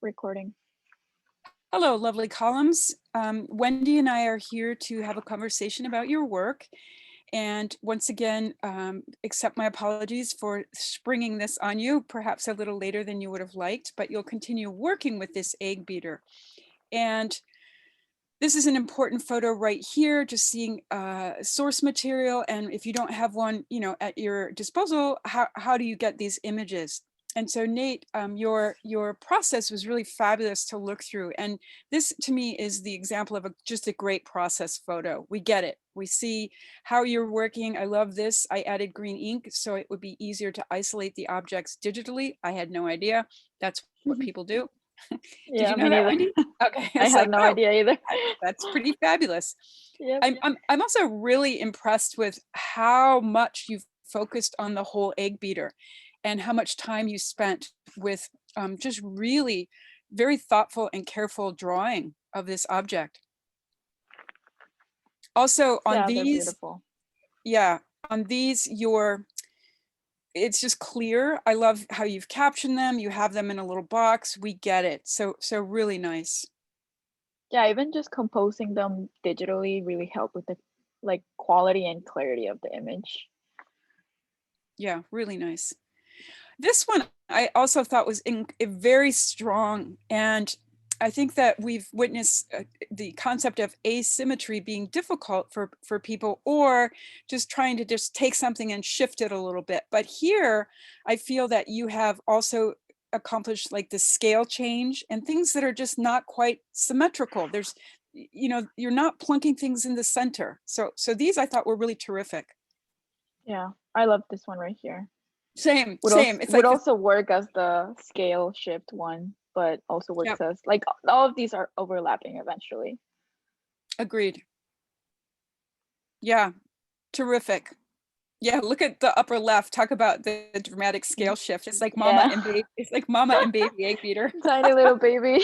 recording. Hello, lovely columns. Wendy and I are here to have a conversation about your work. And once again, accept my apologies for springing this on you, perhaps a little later than you would have liked, but you'll continue working with this egg beater. And this is an important photo right here, just seeing source material. And if you don't have one, at your disposal, how do you get these images? And so Nate, your process was really fabulous to look through. And this to me is the example of just a great process photo. We get it. We see how you're working. I love this. I added green ink so it would be easier to isolate the objects digitally. I had no idea. That's what people do. Did Yeah, you me know that, neither. Wendy? Okay. I had no idea either. That's pretty fabulous. Yep. I'm also really impressed with how much you've focused on the whole egg beater and how much time you spent with just really very thoughtful and careful drawing of this object. Also on Yeah, they're these, beautiful. yeah, on these, it's just clear. I love how you've captioned them. You have them in a little box. We get it. So really nice. Yeah, even just composing them digitally really help with the quality and clarity of the image. Yeah, really nice. This one I also thought was very strong. And I think that we've witnessed the concept of asymmetry being difficult for people, or just trying to just take something and shift it a little bit. But here, I feel that you have also accomplished like the scale change and things that are just not quite symmetrical. There's, you're not plunking things in the center. So these I thought were really terrific. Yeah, I love this one right here. Same. It's would like also work as the scale shift one, but also works yep. as all of these are overlapping eventually. Agreed. Yeah, terrific. Yeah, look at the upper left. Talk about the dramatic scale shift. It's like mama and baby. It's like mama and baby egg beater. Tiny little baby.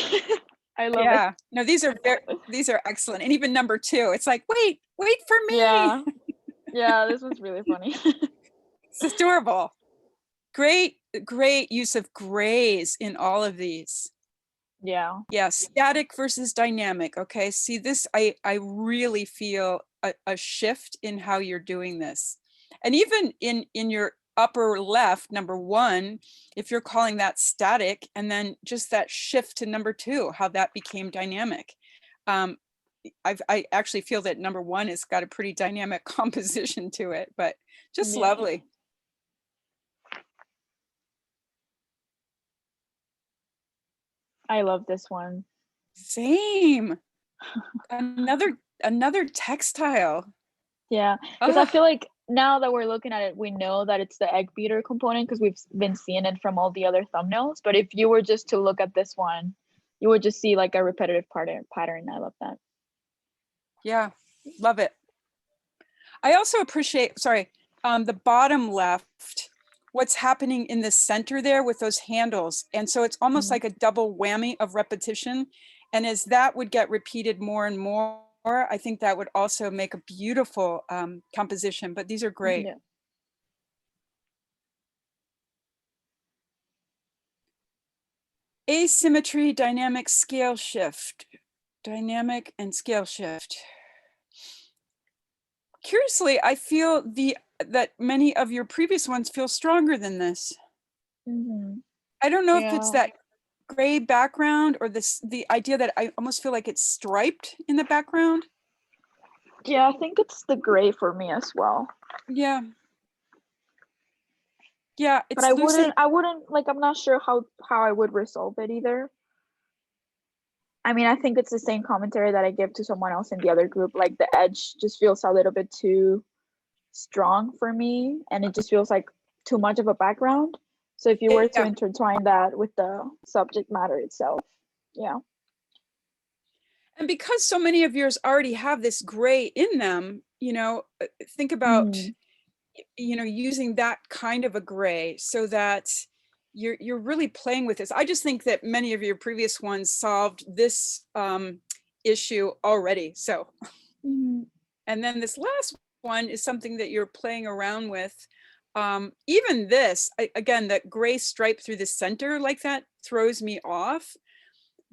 I love it. Yeah. No, these are excellent. And even number 2, it's like, wait for me. Yeah, this was really funny. It's adorable. Great use of grays in all of these. Yeah. Yeah, static versus dynamic. Okay, see this, I really feel a shift in how you're doing this. And even in your upper left, number 1, if you're calling that static, and then just that shift to number 2, how that became dynamic. I actually feel that number 1 has got a pretty dynamic composition to it, but just lovely. I love this one. Same. Another textile. Yeah, because I feel like now that we're looking at it, we know that it's the egg beater component because we've been seeing it from all the other thumbnails. But if you were just to look at this one, you would just see like a repetitive pattern. I love that. Yeah, love it. I also appreciate, the bottom left, what's happening in the center there with those handles. And so it's almost like a double whammy of repetition. And as that would get repeated more and more, I think that would also make a beautiful composition, but these are great. Yeah. Asymmetry, dynamic, scale shift. Dynamic and scale shift. Curiously, I feel that many of your previous ones feel stronger than this. I don't know if it's that gray background or the idea that I almost feel like it's striped in the background. Yeah, I think it's the gray for me as well. Yeah. Yeah, it's but I wouldn't like, I'm not sure how I would resolve it either. I mean, I think it's the same commentary that I give to someone else in the other group. Like the edge just feels a little bit too strong for me, and it just feels like too much of a background. So if you were to intertwine that with the subject matter itself, yeah. And because so many of yours already have this gray in them, think about, using that kind of a gray so that you're really playing with this. I just think that many of your previous ones solved this issue already. So, and then this last one is something that you're playing around with. Even this, again, that gray stripe through the center like that throws me off.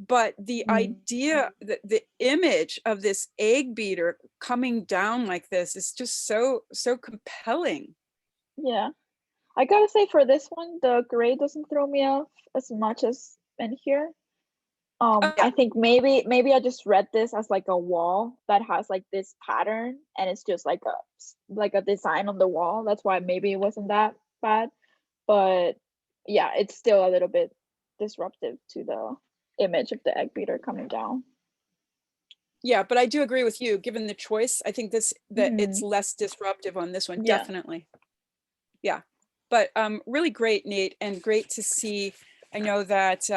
but the idea that the image of this egg beater coming down like this is just so compelling. Yeah. I gotta say for this one, the gray doesn't throw me off as much as in here. Oh, yeah. I think maybe I just read this as like a wall that has like this pattern and it's just like a design on the wall. That's why maybe it wasn't that bad. But yeah, it's still a little bit disruptive to the image of the egg beater coming down. Yeah, but I do agree with you. Given the choice, I think that it's Mhm. less disruptive on this one, Yeah. definitely. Yeah, but really great, Nate, and great to see. I know that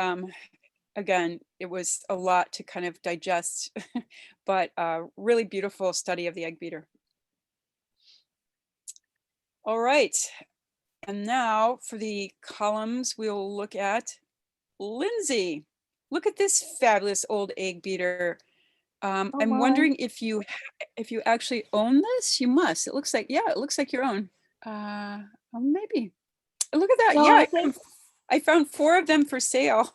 again, it was a lot to kind of digest, but really beautiful study of the egg beater. All right, and now for the columns, we'll look at Lindsay. Look at this fabulous old egg beater. Oh I'm my. wondering if you actually own this. You must. It looks like, yeah, it looks like your own. Maybe. Look at that. No, Yeah, I think I found 4 of them for sale,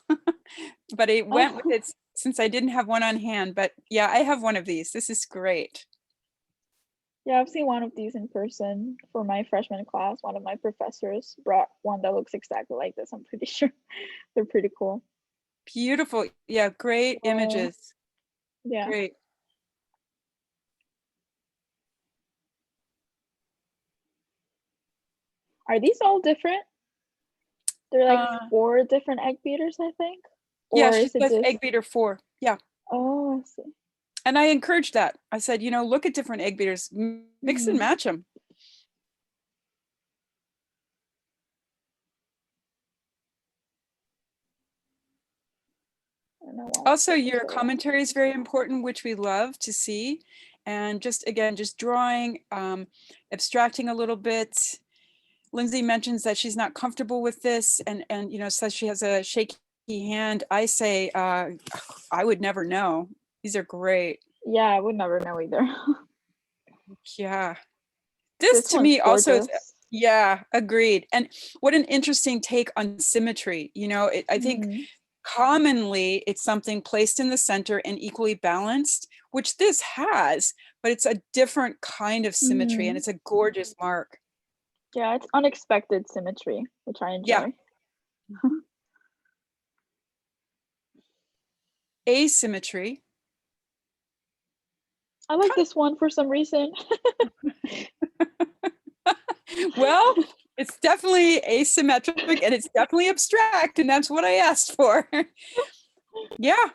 but I went with oh, it since I didn't have one on hand. But yeah, I have one of these. This is great. yeah, I've seen one of these in person for my freshman class. One of my professors brought one that looks exactly like this. I'm pretty sure they're pretty cool. Beautiful. Yeah, great Oh, images. yeah. Great. Are these all different? They're like Uh, 4 different egg beaters, I think? yeah, Or she is it says just egg beater 4. Yeah. oh, I see. And I encouraged that. I said, look at different egg beaters, mix and Mhm. match them. And I want Also, the your picture one. commentary is very important, which we love to see. And just again, just drawing, abstracting a little bit. Lindsay mentions that she's not comfortable with this and says she has a shaky hand. I say, I would never know. These are great. Yeah, I would never know either. Yeah. This This to one's me also is, gorgeous. yeah, agreed. And what an interesting take on symmetry. I think Mhm. commonly it's something placed in the center and equally balanced, which this has, but it's a different kind of symmetry and Mhm. it's a gorgeous mark. Yeah, it's unexpected symmetry, which I Yeah. enjoy. Mhm. Asymmetry. I like this one for some reason. Well, it's definitely asymmetric and it's definitely abstract, and that's what I asked for. Yeah.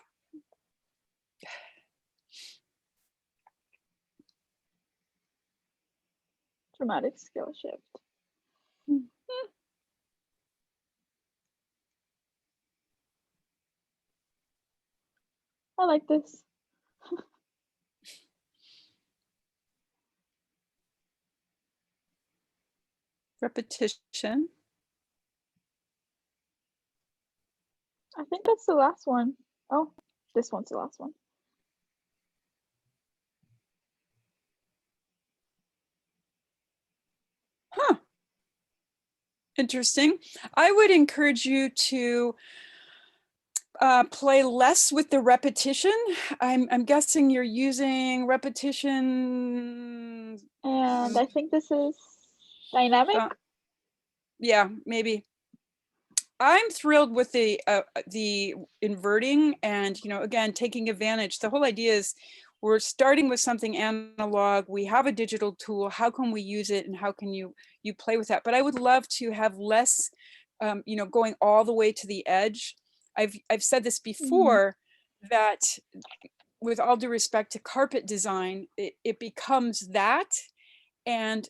Dramatic scale shift. I like this. Repetition. I think that's the last one. Oh, this one's the last one. Huh. Interesting. I would encourage you to play less with the repetition. I'm guessing you're using repetition. And I think this is dynamic. Yeah, maybe. I'm thrilled with the inverting and again taking advantage. The whole idea is we're starting with something analog. We have a digital tool. How can we use it, and how can you play with that? But I would love to have less, going all the way to the edge. I've said this Mhm. before that with all due respect to carpet design, it becomes that and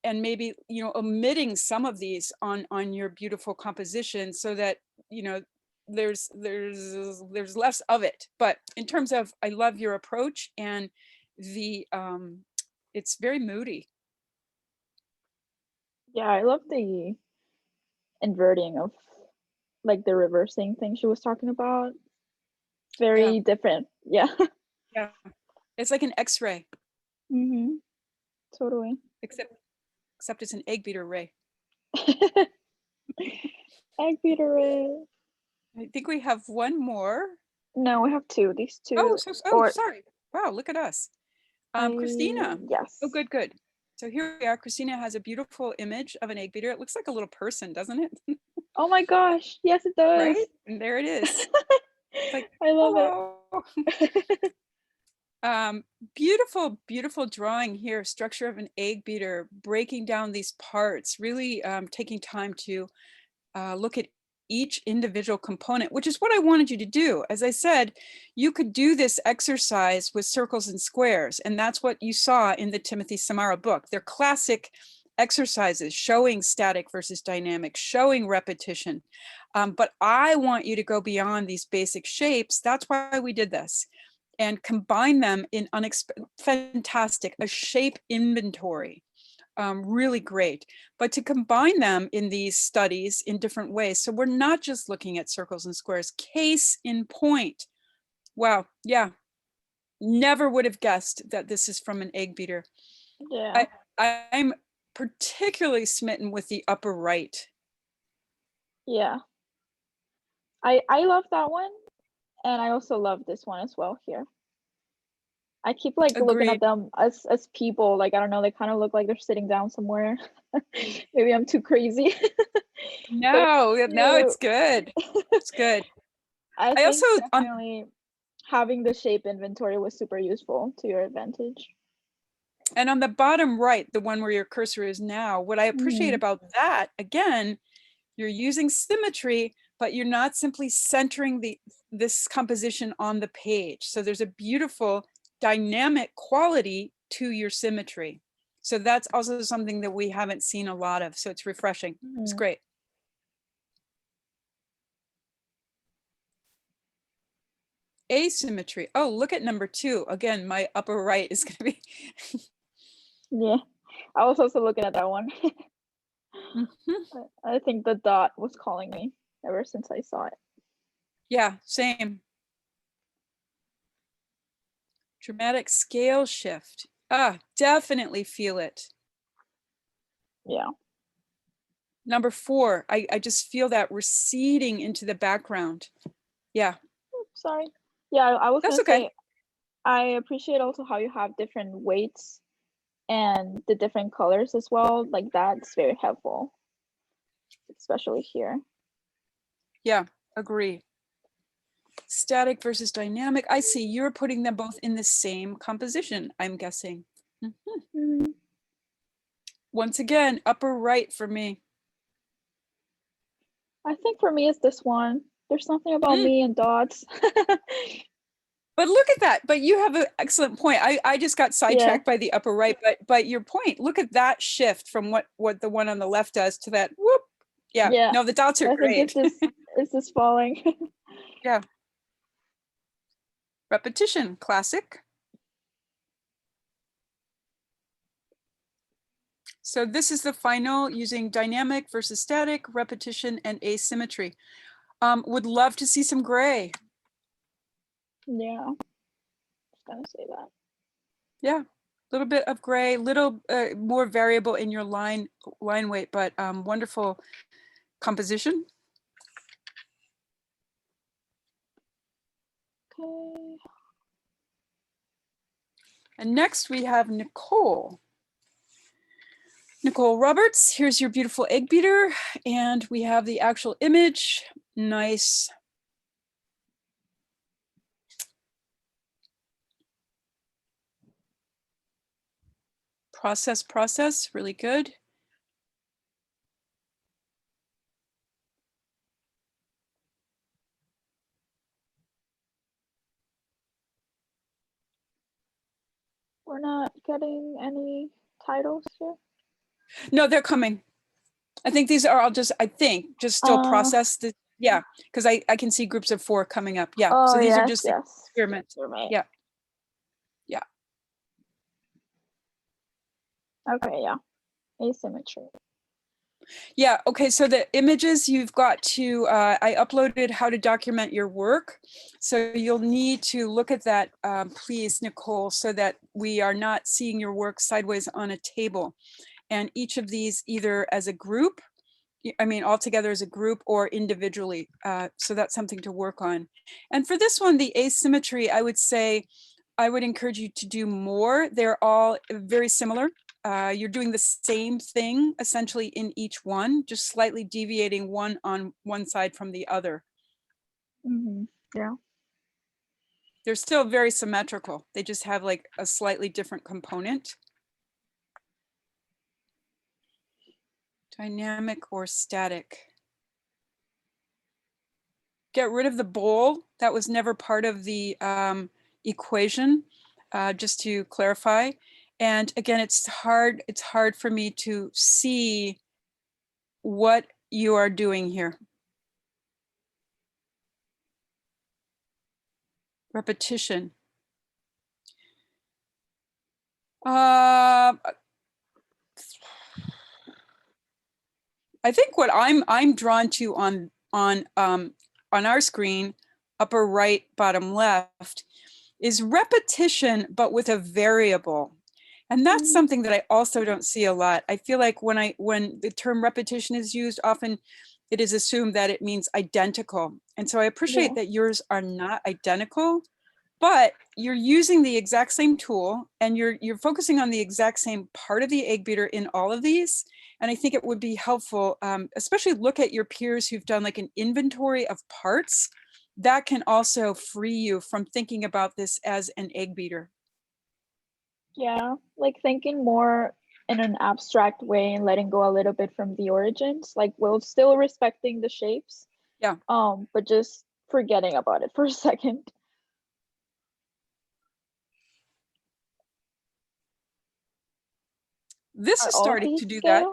maybe omitting some of these on your beautiful composition so that you know there's less of it. But in terms of, I love your approach, and the it's very moody. Yeah, I love the inverting of like the reversing thing she was talking about. Yeah, Very different. Yeah. yeah, it's like an x-ray, Mhm. Totally. except it's an egg beater ray. Egg beater ray. I think we have one more. No, we have two. These Oh, two, oh, or sorry. Wow, look at us. Christina. Oh, yes. good, good. So here we are. Christina has a beautiful image of an egg beater. It looks like a little person, doesn't it? Oh my gosh, yes, it does. Right? And there it is. It's like, I love it. hello. Um, Beautiful, beautiful drawing here. Structure of an egg beater, breaking down these parts, really taking time to look at each individual component, which is what I wanted you to do. As I said, you could do this exercise with circles and squares, and that's what you saw in the Timothy Samara book. They're classic exercises showing static versus dynamic, showing repetition. But I want you to go beyond these basic shapes. That's why we did this. And combine them in fantastic, a shape inventory. Really great, but to combine them in these studies in different ways. So we're not just looking at circles and squares. Case in point. Wow, yeah, never would have guessed that this is from an egg beater. Yeah. I'm particularly smitten with the upper right. Yeah. I love that one, and I also love this one as well here. I keep like looking at Agreed. them as people, like I don't know, they kind of look like they're sitting down somewhere. Maybe I'm too crazy. No, no, You, it's good. It's good. I I think also, definitely having the shape inventory was super useful to your advantage. and on the bottom right, the one where your cursor is now, what I appreciate Mhm. about that, again, you're using symmetry, but you're not simply centering this composition on the page. So there's a beautiful dynamic quality to your symmetry. So that's also something that we haven't seen a lot of. So it's refreshing. It's Mhm. great. Asymmetry. Oh, look at number 2. Again, my upper right is going to be. Yeah, I was also looking at that one. Mhm. I think the dot was calling me ever since I saw it. Yeah, same. Dramatic scale shift. Ah, definitely feel it. Yeah. Number 4, I just feel that receding into the background. Yeah, Sorry. Yeah, I was that's gonna okay. say I appreciate also how you have different weights and the different colors as well. Like that's very helpful, especially here. Yeah, agree. Static versus dynamic. I see you're putting them both in the same composition, I'm guessing. Mhm. Mhm. Once again, upper right for me. I think for me it's this one. There's something about Mm. me and dots. But look at that. But you have an excellent point. I just got Yeah. sidetracked by the upper right, but your point, look at that shift from what the one on the left does to that whoop. Yeah, Yeah. no, the dots are I think great. it's this falling. Yeah. Repetition, classic. So this is the final using dynamic versus static, repetition, and asymmetry. Would love to see some gray. Yeah. Just gonna say that. Yeah, a little bit of gray, little more variable in your line weight, but wonderful composition. Okay. And next we have Nicole. Nicole Roberts, here's your beautiful egg beater, and we have the actual image. Nice. Process, really good. We're not getting any titles here. No, they're coming. I think these are all just, just still processed. Yeah, because I can see groups of 4 coming up. Yeah, Oh so these are yes, just yes. experiments. Yeah. Yeah. Okay, yeah. Asymmetry. Yeah, okay, so the images you've got to, I uploaded how to document your work. So you'll need to look at that, please, Nicole, so that we are not seeing your work sideways on a table. And each of these either as a group I mean, all together as a group or individually. So that's something to work on. And for this one, the asymmetry, I would say, I would encourage you to do more. They're all very similar. You're doing the same thing essentially in each one, just slightly deviating one on one side from the other. Yeah. They're still very symmetrical. They just have like a slightly different component. Dynamic or static. Get rid of the bowl. That was never part of the equation, just to clarify. And again, it's hard for me to see what you are doing here. Repetition. I think what I'm drawn to on our screen, upper right, bottom left, is repetition, but with a variable. And that's something that I also don't see a lot. I feel like when the term repetition is used, often it is assumed that it means identical. And so I appreciate that yours are not identical, but you're using the exact same tool and you're focusing on the exact same part of the egg beater in all of these. And I think it would be helpful, especially look at your peers who've done like an inventory of parts. That can also free you from thinking about this as an egg beater. Yeah, like thinking more in an abstract way and letting go a little bit from the origins, like while still respecting the shapes. Yeah. But just forgetting about it for a second. This is starting to do that.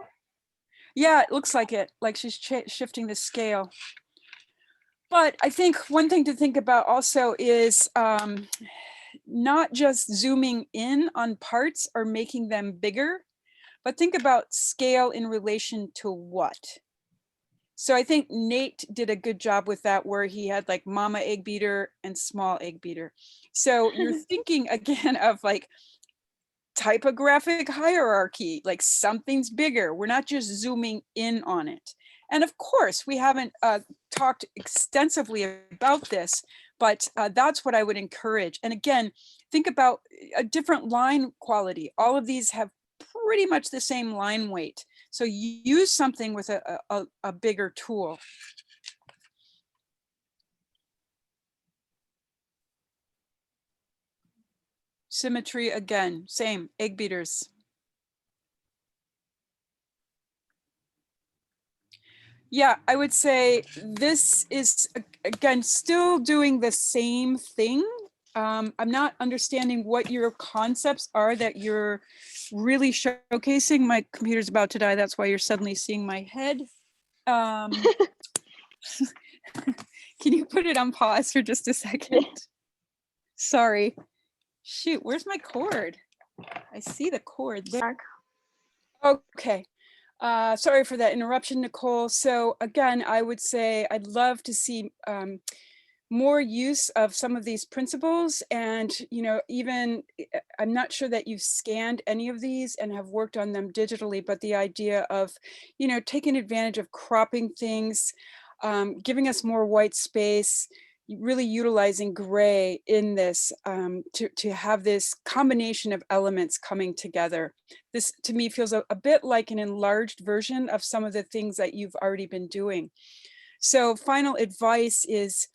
Yeah, it looks like it, like she's shifting the scale. But I think one thing to think about also is not just zooming in on parts or making them bigger, but think about scale in relation to what. So I think Nate did a good job with that, where he had like mama egg beater and small egg beater. So you're thinking again of like typographic hierarchy, like something's bigger. We're not just zooming in on it. And of course, we haven't talked extensively about this, but that's what I would encourage. And again, think about a different line quality. All of these have pretty much the same line weight. So use something with a bigger tool. Symmetry again, same, egg beaters. Yeah, I would say this is, again, still doing the same thing. I'm not understanding what your concepts are that you're really showcasing. My computer's about to die. That's why you're suddenly seeing my head. Can you put it on pause for just a second? Yeah. Sorry. Shoot, where's my cord? I see the cord there. Okay. Sorry for that interruption, Nicole. So again, I would say I'd love to see more use of some of these principles. And, you know, even I'm not sure that you've scanned any of these and have worked on them digitally, but the idea of, you know, taking advantage of cropping things, giving us more white space, really utilizing gray in this to have this combination of elements coming together. This to me feels a bit like an enlarged version of some of the things that you've already been doing. So final advice is,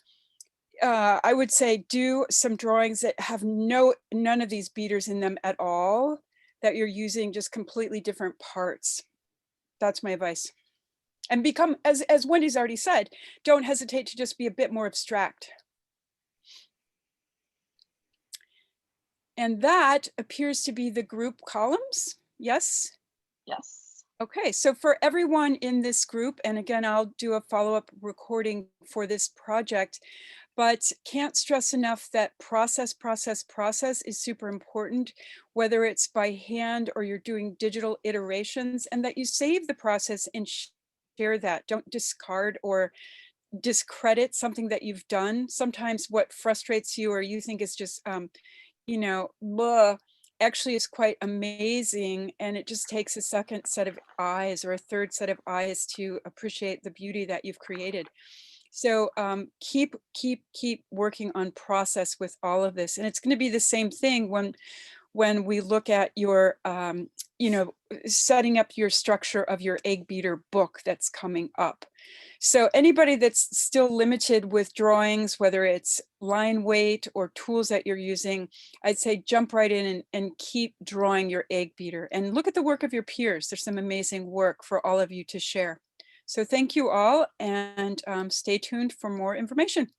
I would say do some drawings that have none of these beaters in them at all, that you're using just completely different parts. That's my advice. And become, as Wendy's already said, don't hesitate to just be a bit more abstract. And that appears to be the group columns. Yes? Yes. Okay, so for everyone in this group, and again, I'll do a follow-up recording for this project, but can't stress enough that process is super important, whether it's by hand or you're doing digital iterations, and that you save the process and share that. Don't discard or discredit something that you've done. Sometimes what frustrates you or you think is just, you know, blah, actually is quite amazing, and it just takes a second set of eyes or a third set of eyes to appreciate the beauty that you've created. So keep working on process with all of this, and it's going to be the same thing when we look at your you know, setting up your structure of your egg beater book that's coming up. So anybody that's still limited with drawings, whether it's line weight or tools that you're using, I'd say jump right in and keep drawing your egg beater and look at the work of your peers. There's some amazing work for all of you to share. So thank you all, and stay tuned for more information.